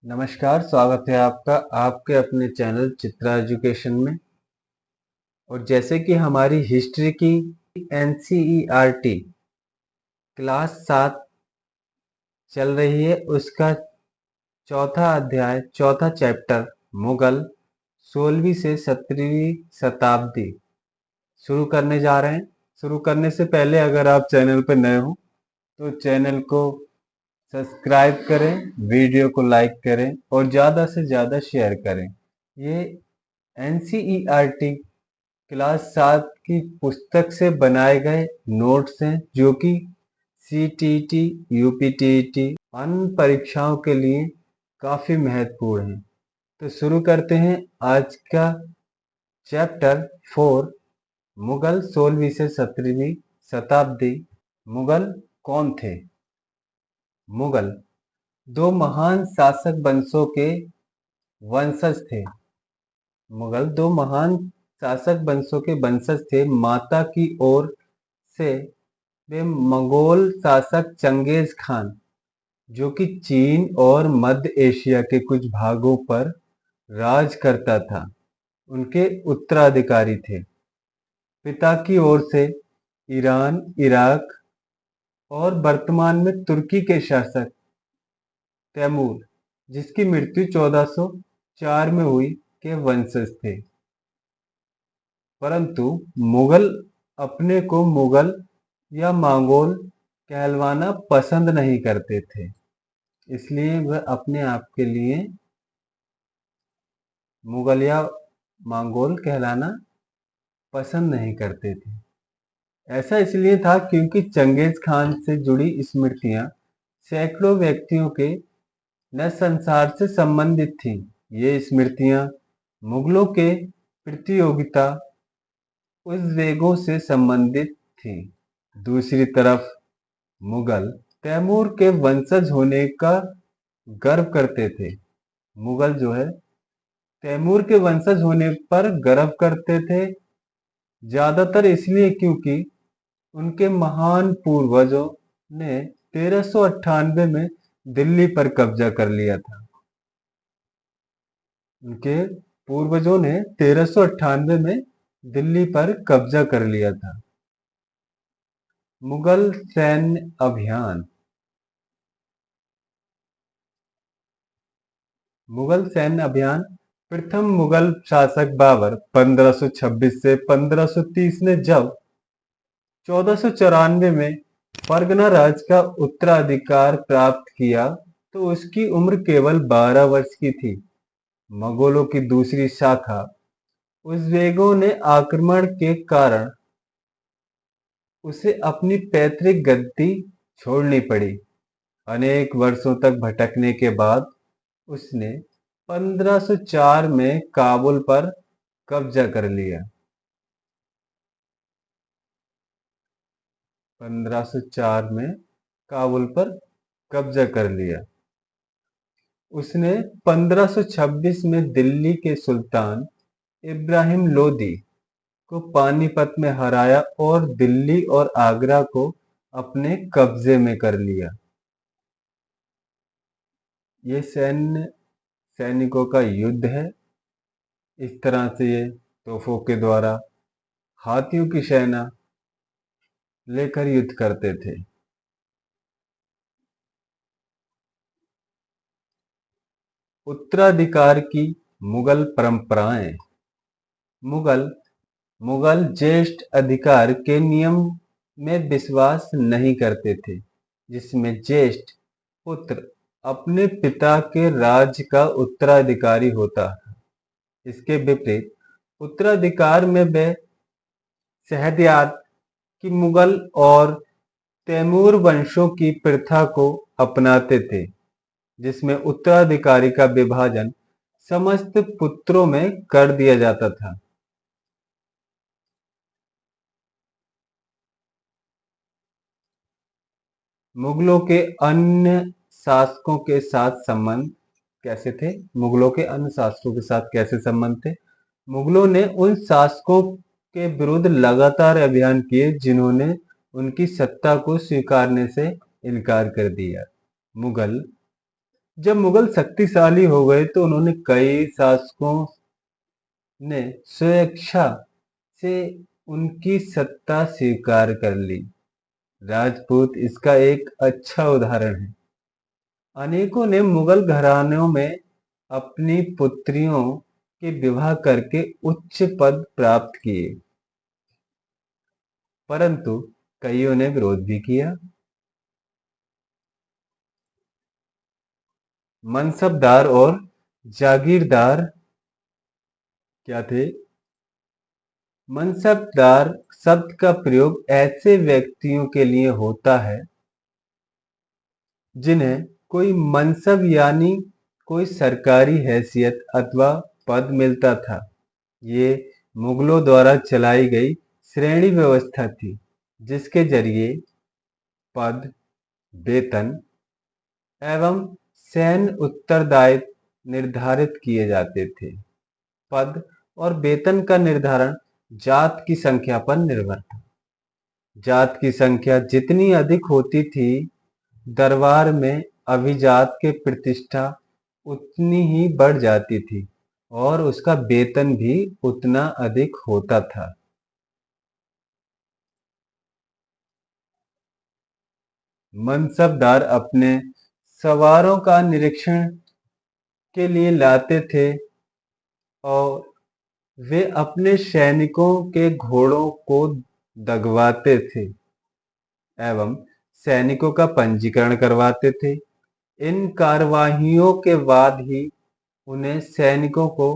नमस्कार, स्वागत है आपका आपके अपने चैनल चित्रा एजुकेशन में। और जैसे कि हमारी हिस्ट्री की एनसीईआरटी क्लास 7 चल रही है, उसका चौथा अध्याय चौथा चैप्टर मुगल 16वीं से 17वीं शताब्दी शुरू करने जा रहे हैं। शुरू करने से पहले अगर आप चैनल पर नए हो तो चैनल को सब्सक्राइब करें, वीडियो को लाइक करें और ज़्यादा से ज़्यादा शेयर करें। ये एनसीईआरटी क्लास 7 की पुस्तक से बनाए गए नोट्स हैं, जो कि सीटीईटी, यूपीटीईटी अन्य परीक्षाओं के लिए काफ़ी महत्वपूर्ण हैं। तो शुरू करते हैं आज का चैप्टर 4, मुगल 16वीं से 17वीं शताब्दी। मुगल कौन थे? मुगल दो महान शासक वंशों के वंशज थे। मुगल दो महान शासक वंशों के वंशज थे। माता की ओर से वे मंगोल शासक चंगेज खान, जो कि चीन और मध्य एशिया के कुछ भागों पर राज करता था, उनके उत्तराधिकारी थे। पिता की ओर से ईरान, इराक और वर्तमान में तुर्की के शासक तैमूर, जिसकी मृत्यु 1404 में हुई, के वंशज थे। परंतु मुगल अपने को मुगल या मंगोल कहलवाना पसंद नहीं करते थे, इसलिए वह अपने आप के लिए मुगल या मंगोल कहलाना पसंद नहीं करते थे। ऐसा इसलिए था क्योंकि चंगेज खान से जुड़ी स्मृतियां सैकड़ों व्यक्तियों के नरसंहार से संबंधित थीं। ये स्मृतियां मुगलों के प्रतियोगिता उद्वेगों से संबंधित थीं। दूसरी तरफ मुगल तैमूर के वंशज होने का गर्व करते थे। मुगल जो है तैमूर के वंशज होने पर गर्व करते थे, ज्यादातर इसलिए क्योंकि उनके महान पूर्वजों ने 1398 में दिल्ली पर कब्जा कर लिया था। उनके पूर्वजों ने 1398 में दिल्ली पर कब्जा कर लिया था। मुगल सैन्य अभियान। मुगल सैन्य अभियान। प्रथम मुगल शासक बाबर 1526 से 1530 ने जब 1494 में परगना राज का उत्तराधिकार प्राप्त किया, तो उसकी उम्र केवल 12 वर्ष की थी। मंगोलों की दूसरी शाखा उज़्बेकों ने आक्रमण के कारण उसे अपनी पैतृक गद्दी छोड़नी पड़ी। अनेक वर्षों तक भटकने के बाद उसने 1504 में काबुल पर कब्जा कर लिया। 1504 में काबुल पर कब्जा कर लिया। उसने 1526 में दिल्ली के सुल्तान इब्राहिम लोदी को पानीपत में हराया और दिल्ली और आगरा को अपने कब्जे में कर लिया। ये सैनिकों का युद्ध है। इस तरह से ये तोपों के द्वारा हाथियों की सेना लेकर युद्ध करते थे। उत्तराधिकार की मुगल परंपराएं। मुगल मुगल ज्येष्ठ अधिकार के नियम में विश्वास नहीं करते थे, जिसमें ज्येष्ठ पुत्र अपने पिता के राज्य का उत्तराधिकारी होता है। इसके विपरीत उत्तराधिकार में वे शहरयार की मुगल और तैमूर वंशों की प्रथा को अपनाते थे, जिसमें उत्तराधिकारी का विभाजन समस्त पुत्रों में कर दिया जाता था। मुगलों के अन्य शासकों के साथ संबंध कैसे थे? मुगलों के अन्य शासकों के साथ कैसे संबंध थे? मुगलों ने उन शासकों के विरुद्ध लगातार अभियान किए जिन्होंने उनकी सत्ता को स्वीकारने से इनकार कर दिया। मुगल जब मुगल शक्तिशाली हो गए तो उन्होंने कई शासकों ने स्वेच्छा से उनकी सत्ता स्वीकार कर ली। राजपूत इसका एक अच्छा उदाहरण है। अनेकों ने मुगल घरानों में अपनी पुत्रियों के विवाह करके उच्च पद प्राप्त किए, परंतु कईयों ने विरोध भी किया। मनसबदार और जागीरदार क्या थे? मनसबदार शब्द का प्रयोग ऐसे व्यक्तियों के लिए होता है जिन्हें कोई मनसब यानी कोई सरकारी हैसियत अथवा पद मिलता था। ये मुगलों द्वारा चलाई गई श्रेणी व्यवस्था थी, जिसके जरिए पद, वेतन एवं सैन्य उत्तरदायित्व निर्धारित किए जाते थे। पद और वेतन का निर्धारण जात की संख्या पर निर्भर था। जात की संख्या जितनी अधिक होती थी, दरबार में अभिजात की प्रतिष्ठा उतनी ही बढ़ जाती थी और उसका वेतन भी उतना अधिक होता था। मनसबदार अपने सवारों का निरीक्षण के लिए लाते थे और वे अपने सैनिकों के घोड़ों को दगवाते थे एवं सैनिकों का पंजीकरण करवाते थे। इन कार्यवाहियों के बाद ही उन्हें सैनिकों को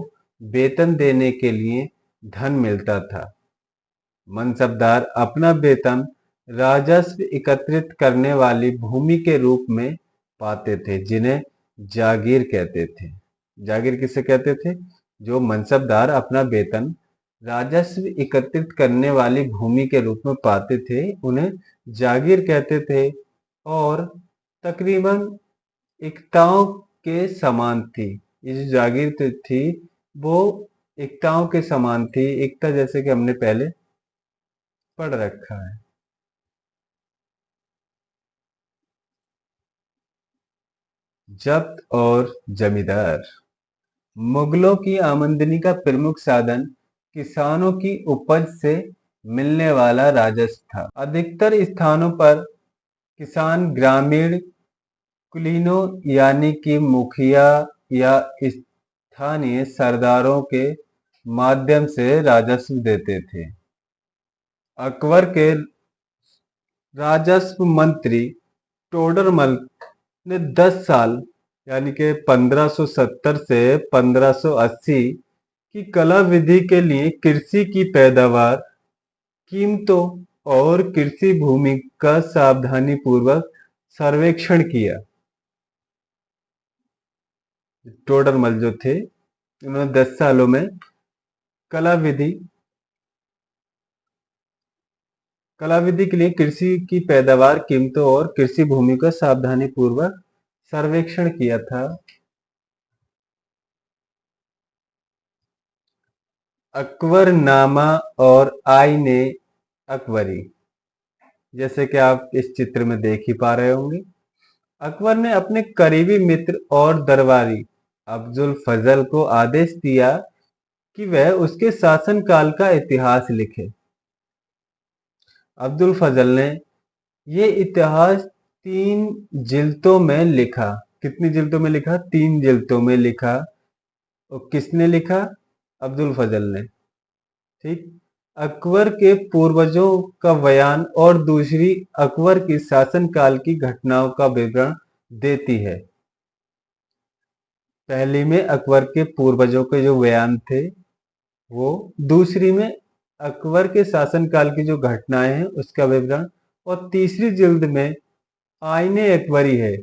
वेतन देने के लिए धन मिलता था। मनसबदार अपना वेतन राजस्व एकत्रित करने वाली भूमि के रूप में पाते थे, जिन्हें जागीर कहते थे। जागीर किसे कहते थे? जो मनसबदार अपना वेतन राजस्व एकत्रित करने वाली भूमि के रूप में पाते थे, उन्हें जागीर कहते थे और तकरीबन एकताओं के समान थी। ये जो जागीर थी वो एकताओं के समान थी। एकता जैसे कि हमने पहले पढ़ रखा है। जब्त और जमींदार। मुगलों की आमदनी का प्रमुख साधन किसानों की उपज से मिलने वाला राजस्व था। अधिकतर स्थानों पर किसान ग्रामीण कुलीनों यानी कि मुखिया या स्थानीय सरदारों के माध्यम से राजस्व देते थे। अकबर के राजस्व मंत्री टोडरमल ने 10 साल यानी कि 1570 से 1580 की कला विधि के लिए कृषि की पैदावार, कीमतों और कृषि भूमि का सावधानी पूर्वक सर्वेक्षण किया। टोडरमल जो थे, उन्होंने 10 सालों में कला विधि के लिए कृषि की पैदावार, कीमतों और कृषि भूमि का सावधानी पूर्वक सर्वेक्षण किया था। अकबरनामा और आईने अकबरी, जैसे कि आप इस चित्र में देख ही पा रहे होंगे। अकबर ने अपने करीबी मित्र और दरबारी अब्दुल फजल को आदेश दिया कि वह उसके शासनकाल का इतिहास लिखे। अब्दुल फजल ने ये इतिहास 3 जिल्दों में लिखा। कितनी जिल्दों में लिखा? 3 जिल्दों में लिखा। और किसने लिखा? अब्दुल फजल ने। ठीक। अकबर के पूर्वजों का बयान और दूसरी अकबर की शासनकाल की घटनाओं का विवरण देती है। पहली में अकबर के पूर्वजों के जो बयान थे वो, दूसरी में अकबर के शासनकाल की जो घटनाएं हैं उसका विवरण, और तीसरी जिल्द में आईने अकबरी है।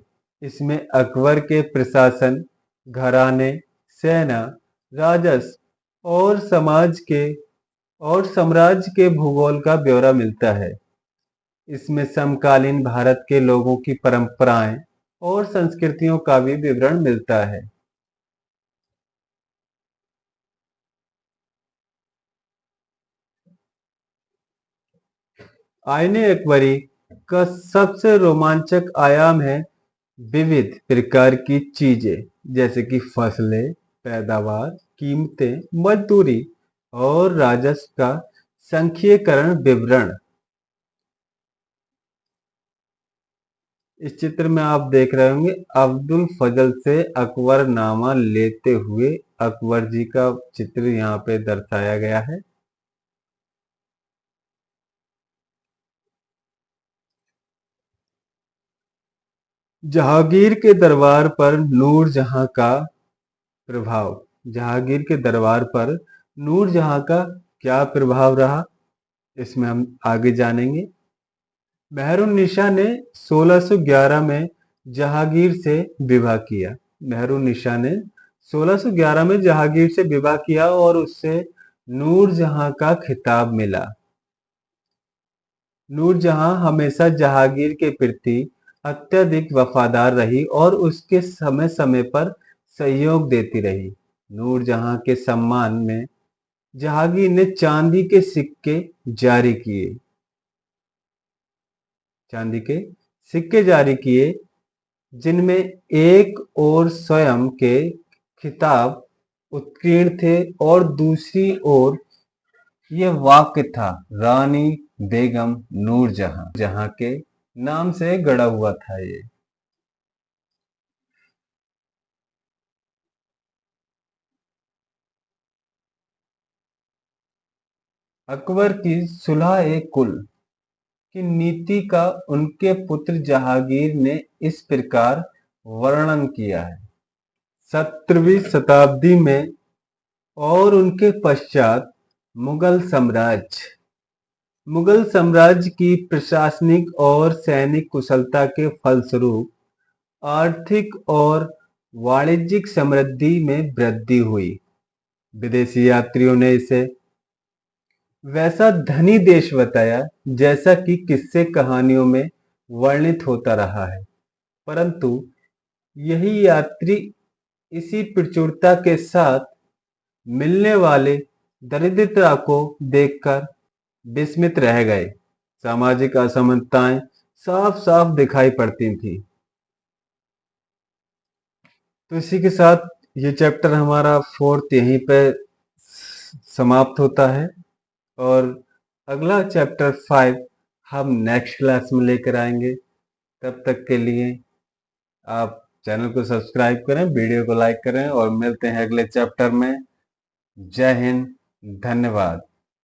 इसमें अकबर के प्रशासन, घराने, सेना, राजस्व और साम्राज्य के भूगोल का ब्यौरा मिलता है। इसमें समकालीन भारत के लोगों की परंपराएं और संस्कृतियों का भी विवरण मिलता है। आईने अकबरी का सबसे रोमांचक आयाम है विविध प्रकार की चीजें जैसे कि फसलें, पैदावार, कीमतें, मजदूरी और राजस्व का संख्यीकरण विवरण। इस चित्र में आप देख रहे होंगे अब्दुल फजल से अकबरनामा लेते हुए अकबर जी का चित्र यहाँ पे दर्शाया गया है। जहांगीर के दरबार पर नूरजहां का प्रभाव। जहांगीर के दरबार पर नूरजहां का क्या प्रभाव रहा, इसमें हम आगे जानेंगे। मेहरुन्निसा ने 1611 में जहांगीर से विवाह किया। मेहरुन्निसा ने 1611 में जहांगीर से विवाह किया और उससे नूरजहां का खिताब मिला। नूरजहां हमेशा जहांगीर के प्रति अत्यधिक वफादार रही और उसके समय समय पर सहयोग देती रही। नूरजहां के सम्मान में जहांगीर ने चांदी के सिक्के जारी किए। चांदी के सिक्के जारी किए जिनमें एक ओर स्वयं के खिताब उत्कीर्ण थे और दूसरी ओर यह वाक्य था, रानी बेगम नूरजहां जहां के नाम से गढ़ा हुआ था ये। अकबर की सुलह कुल की नीति का उनके पुत्र जहांगीर ने इस प्रकार वर्णन किया है। 17वीं शताब्दी में और उनके पश्चात मुगल साम्राज्य की प्रशासनिक और सैनिक कुशलता के फलस्वरूप आर्थिक और वाणिज्यिक समृद्धि में वृद्धि हुई। विदेशी यात्रियों ने इसे वैसा धनी देश बताया जैसा कि किस्से कहानियों में वर्णित होता रहा है, परंतु यही यात्री इसी प्रचुरता के साथ मिलने वाले दरिद्रता को देखकर विस्मित रह गए। सामाजिक असमानताएं साफ साफ दिखाई पड़ती थी। तो इसी के साथ ये चैप्टर हमारा फोर्थ यहीं पे समाप्त होता है और अगला चैप्टर 5 हम नेक्स्ट क्लास में लेकर आएंगे। तब तक के लिए आप चैनल को सब्सक्राइब करें, वीडियो को लाइक करें और मिलते हैं अगले चैप्टर में। जय हिंद, धन्यवाद।